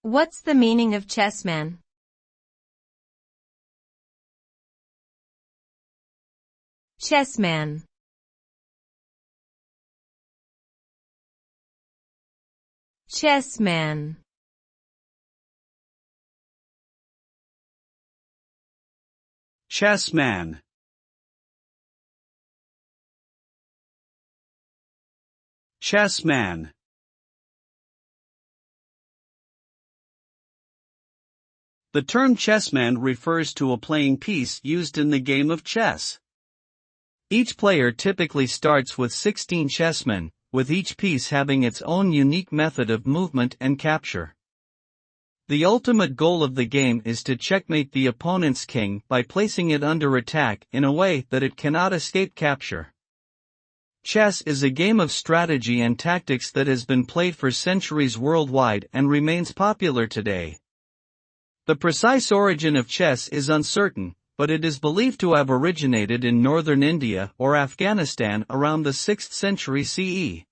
What's the meaning of chessman? Chessman. Chessman. Chessman. Chessman. The term chessman refers to a playing piece used in the game of chess. Each player typically starts with 16 chessmen, with each piece having its own unique method of movement and capture. The ultimate goal of the game is to checkmate the opponent's king by placing it under attack in a way that it cannot escape capture. Chess is a game of strategy and tactics that has been played for centuries worldwide and remains popular today. The precise origin of chess is uncertain, but it is believed to have originated in northern India or Afghanistan around the 6th century CE.